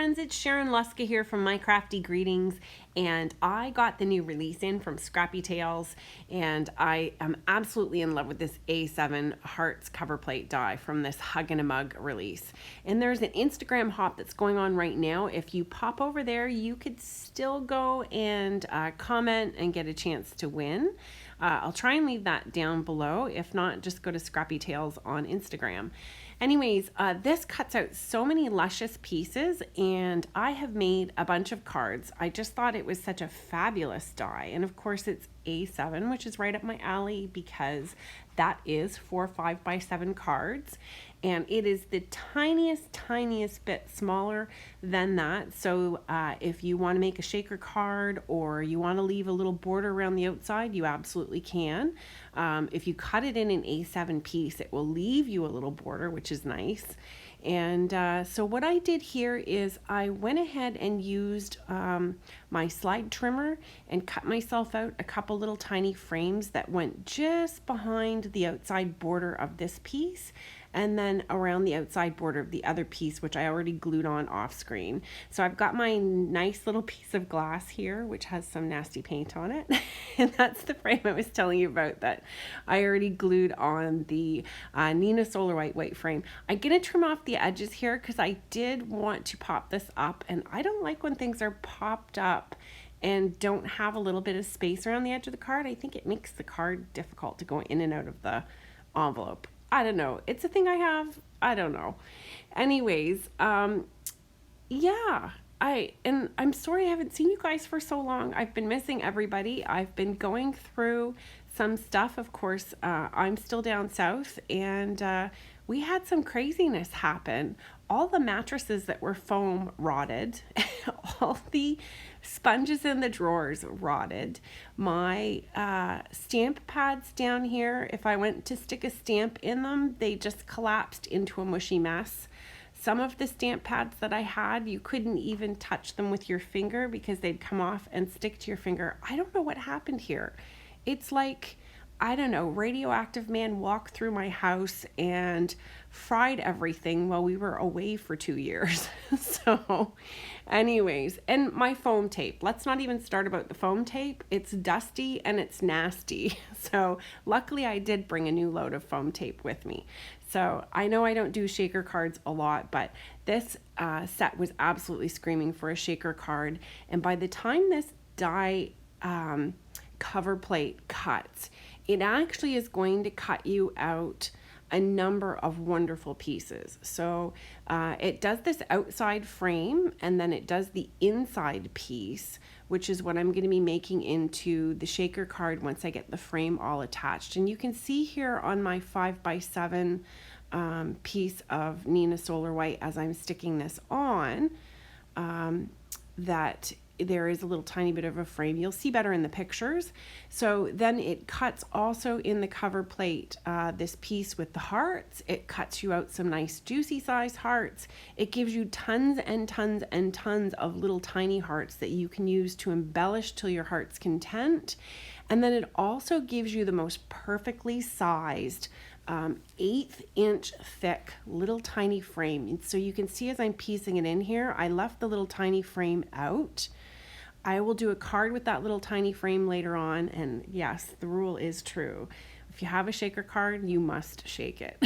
friends, it's Sharon Luska here from My Crafty Greetings, and I got the new release in from Scrappy Tails, and I am absolutely in love with this A7 Hearts cover plate die from this Hug and a Mug release. And there's an Instagram hop that's going on right now. If you pop over there, you could still go and comment and get a chance to win. I'll try and leave that down below. If not, just go to Scrappy Tails on Instagram. Anyways, this cuts out so many luscious pieces, and I have made a bunch of cards. I just thought it was such a fabulous die. And of course it's A7, which is right up my alley because that is 4 5x7 cards. And it is the tiniest bit smaller than that. So if you want to make a shaker card or you want to leave a little border around the outside, you absolutely can. If you cut it in an A7 piece, it will leave you a little border, which is nice. And so what I did here is I went ahead and used my slide trimmer and cut myself out a couple little tiny frames that went just behind the outside border of this piece, and then around the outside border of the other piece, which I already glued on off screen. So I've got my nice little piece of glass here, which has some nasty paint on it. And that's the frame I was telling you about that I already glued on the Nina Solar White frame. I'm gonna trim off the edges here because I did want to pop this up, and I don't like when things are popped up and don't have a little bit of space around the edge of the card. I think it makes the card difficult to go in and out of the envelope. I don't know. It's a thing I have. I don't know. Anyways, yeah. I'm sorry I haven't seen you guys for so long. I've been missing everybody. I've been going through some stuff. Of course, I'm still down south, and we had some craziness happen. All the mattresses that were foam rotted. All the sponges in the drawers rotted. My stamp pads down here, if I went to stick a stamp in them, they just collapsed into a mushy mess. Some of the stamp pads that I had, you couldn't even touch them with your finger because they'd come off and stick to your finger. I don't know what happened here. It's like, I don't know, radioactive man walked through my house and fried everything while we were away for 2 years. So anyways, and my foam tape. Let's not even start about the foam tape. It's dusty and it's nasty. So luckily I did bring a new load of foam tape with me. So I know I don't do shaker cards a lot, but this set was absolutely screaming for a shaker card. And by the time this die cover plate cuts, it actually is going to cut you out a number of wonderful pieces. So it does this outside frame, and then it does the inside piece, which is what I'm going to be making into the shaker card once I get the frame all attached. And you can see here on my 5x7 piece of Nina Solar White as I'm sticking this on, that there is a little tiny bit of a frame. You'll see better in the pictures. So then it cuts also in the cover plate this piece with the hearts. It cuts you out some nice juicy size hearts. It gives you tons and tons and tons of little tiny hearts that you can use to embellish till your heart's content. And then it also gives you the most perfectly sized 1/8 inch thick little tiny frame. And so you can see as I'm piecing it in here, I left the little tiny frame out. I will do a card with that little tiny frame later on, and yes, the rule is true. If you have a shaker card, you must shake it.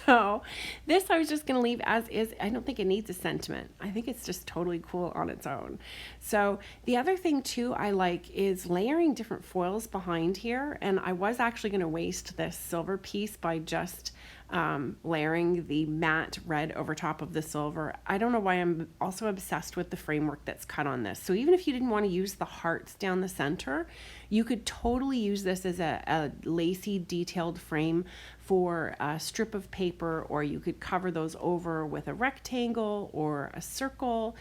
So this I was just going to leave as is. I don't think it needs a sentiment. I think it's just totally cool on its own. So the other thing too I like is layering different foils behind here, and I was actually going to waste this silver piece by just layering the matte red over top of the silver. I don't know why I'm also obsessed with the framework that's cut on this. So even if you didn't want to use the hearts down the center, you could totally use this as a lacy detailed frame for a strip of paper, or you could cover those over with a rectangle or a circle.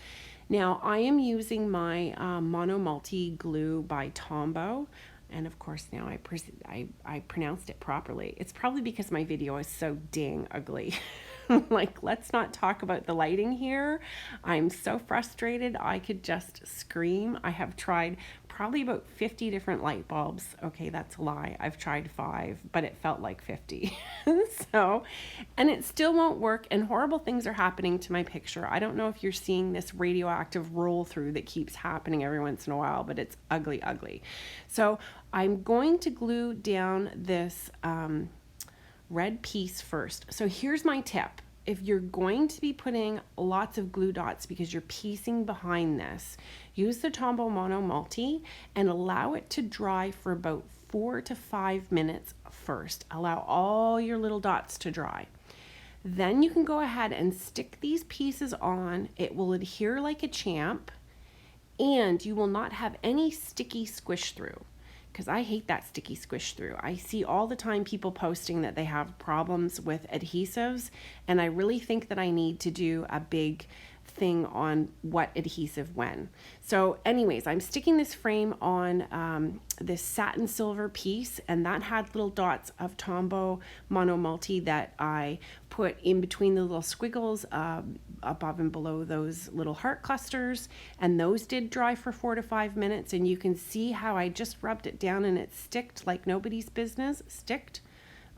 Now I am using my Mono Multi glue by Tombow. And of course now I pronounced it properly. It's probably because my video is so dang ugly. Like, let's not talk about the lighting here. I'm so frustrated. I could just scream. I have tried probably about 50 different light bulbs. Okay, that's a lie. I've tried 5, but it felt like 50. So, and it still won't work, and horrible things are happening to my picture. I don't know if you're seeing this radioactive roll through that keeps happening every once in a while, but it's ugly, ugly. So I'm going to glue down this red piece first. So here's my tip. If you're going to be putting lots of glue dots because you're piecing behind this, use the Tombow Mono Multi and allow it to dry for about 4 to 5 minutes first. Allow all your little dots to dry. Then you can go ahead and stick these pieces on. It will adhere like a champ, and you will not have any sticky squish through, because I hate that sticky squish through. I see all the time people posting that they have problems with adhesives, and I really think that I need to do a big thing on what adhesive when. So anyways, I'm sticking this frame on this satin silver piece, and that had little dots of Tombow Mono Multi that I put in between the little squiggles above and below those little heart clusters, and those did dry for 4 to 5 minutes, and you can see how I just rubbed it down and it sticked like nobody's business. Sticked.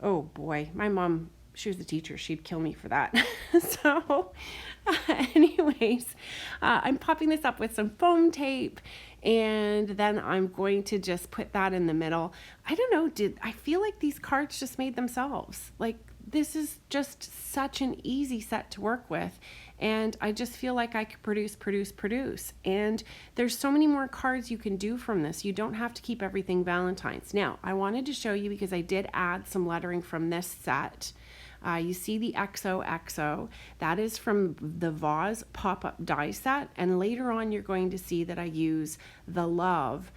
Oh boy, my mom, she was a teacher, she'd kill me for that. So anyways, I'm popping this up with some foam tape, and then I'm going to just put that in the middle. I don't know, I feel like these cards just made themselves. Like, this is just such an easy set to work with, and I just feel like I could produce. And there's so many more cards you can do from this. You don't have to keep everything Valentine's. Now, I wanted to show you because I did add some lettering from this set. You see the xoxo, that is from the vase pop-up die set, and later on you're going to see that I use the love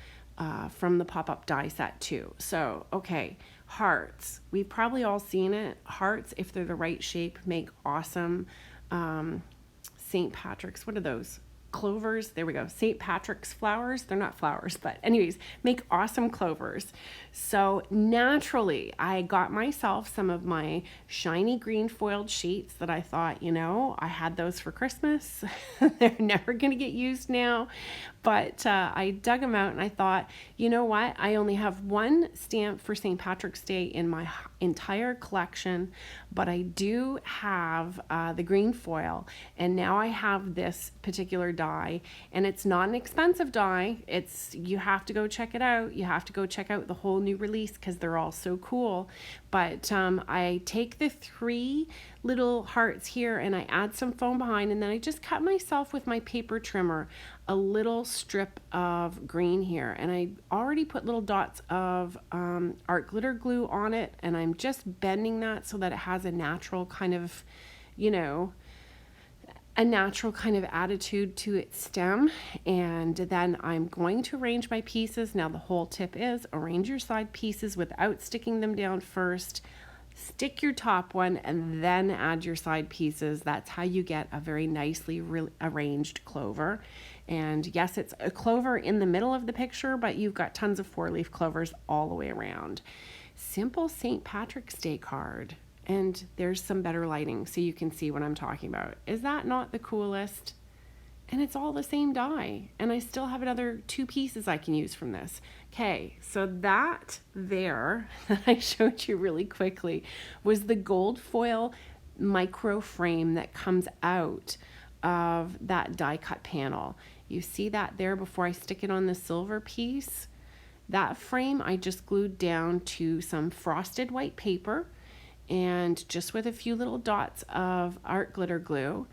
from the pop-up die set too. So, okay, hearts. We've probably all seen it. Hearts, if they're the right shape, make awesome St. Patrick's, what are those? Clovers, there we go. St. Patrick's flowers, they're not flowers, but anyways, make awesome clovers. So naturally, I got myself some of my shiny green foiled sheets that I thought, you know, I had those for Christmas. They're never going to get used now, but I dug them out and I thought, you know what, I only have one stamp for St. Patrick's Day in my entire collection, but I do have the green foil, and now I have this particular die, and it's not an expensive die. You have to go check it out. You have to go check out the whole new release because they're all so cool. But I take the 3 little hearts here and I add some foam behind, and then I just cut myself with my paper trimmer a little strip of green here, and I already put little dots of art glitter glue on it, and I'm just bending that so that it has a natural kind of, you know, a natural kind of attitude to its stem. And then I'm going to arrange my pieces. Now the whole tip is arrange your side pieces without sticking them down first. Stick your top one and then add your side pieces. That's how you get a very nicely arranged clover. And yes, it's a clover in the middle of the picture, but you've got tons of 4-leaf clovers all the way around. Simple St. Patrick's Day card. And there's some better lighting so you can see what I'm talking about. Is that not the coolest? And it's all the same die. And I still have another 2 pieces I can use from this. Okay, so that there that I showed you really quickly was the gold foil micro frame that comes out of that die cut panel. You see that there before I stick it on the silver piece? That frame I just glued down to some frosted white paper, and just with a few little dots of art glitter glue.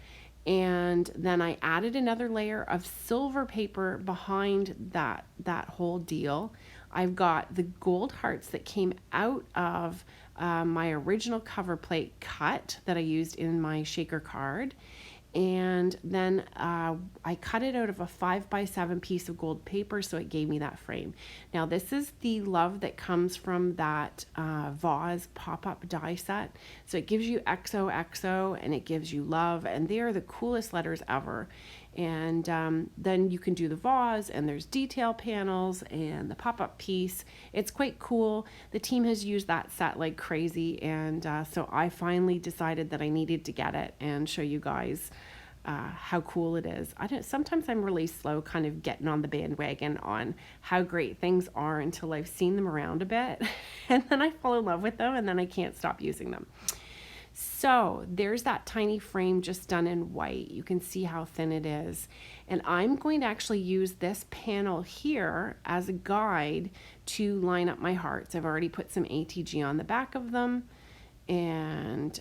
And then I added another layer of silver paper behind that whole deal. I've got the gold hearts that came out of my original cover plate cut that I used in my shaker card. And then I cut it out of a 5x7 piece of gold paper, so it gave me that frame. Now this is the love that comes from that vase pop-up die set. So it gives you XOXO and it gives you love, and they are the coolest letters ever. And then you can do the vase, and there's detail panels and the pop-up piece. It's quite cool. The team has used that set like crazy, and so I finally decided that I needed to get it and show you guys how cool it is. Sometimes I'm really slow kind of getting on the bandwagon on how great things are until I've seen them around a bit, and then I fall in love with them, and then I can't stop using them. So there's that tiny frame just done in white. You can see how thin it is. And I'm going to actually use this panel here as a guide to line up my hearts. I've already put some ATG on the back of them, and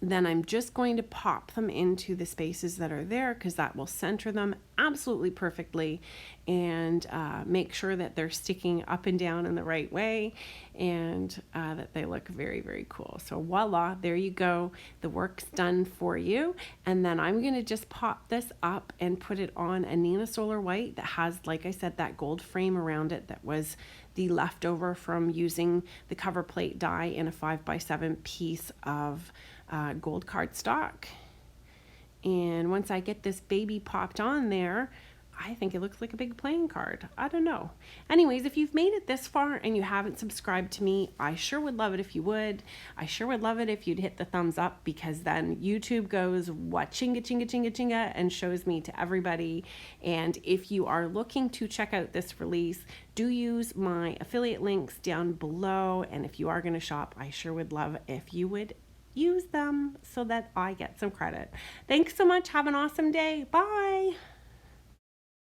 then I'm just going to pop them into the spaces that are there, because that will center them absolutely perfectly, and make sure that they're sticking up and down in the right way, and that they look very, very cool. So voila, there you go. The work's done for you. And then I'm going to just pop this up and put it on a Nina Solar White that has, like I said, that gold frame around it that was the leftover from using the cover plate die in a 5x7 piece of gold cardstock. And once I get this baby popped on there, I think it looks like a big playing card. I don't know. Anyways, if you've made it this far and you haven't subscribed to me, I sure would love it if you would. I sure would love it if you'd hit the thumbs up, because then YouTube goes, what, chinga, chinga, chinga, chinga, and shows me to everybody. And if you are looking to check out this release, do use my affiliate links down below. And if you are going to shop, I sure would love if you would use them so that I get some credit. Thanks so much. Have an awesome day. Bye.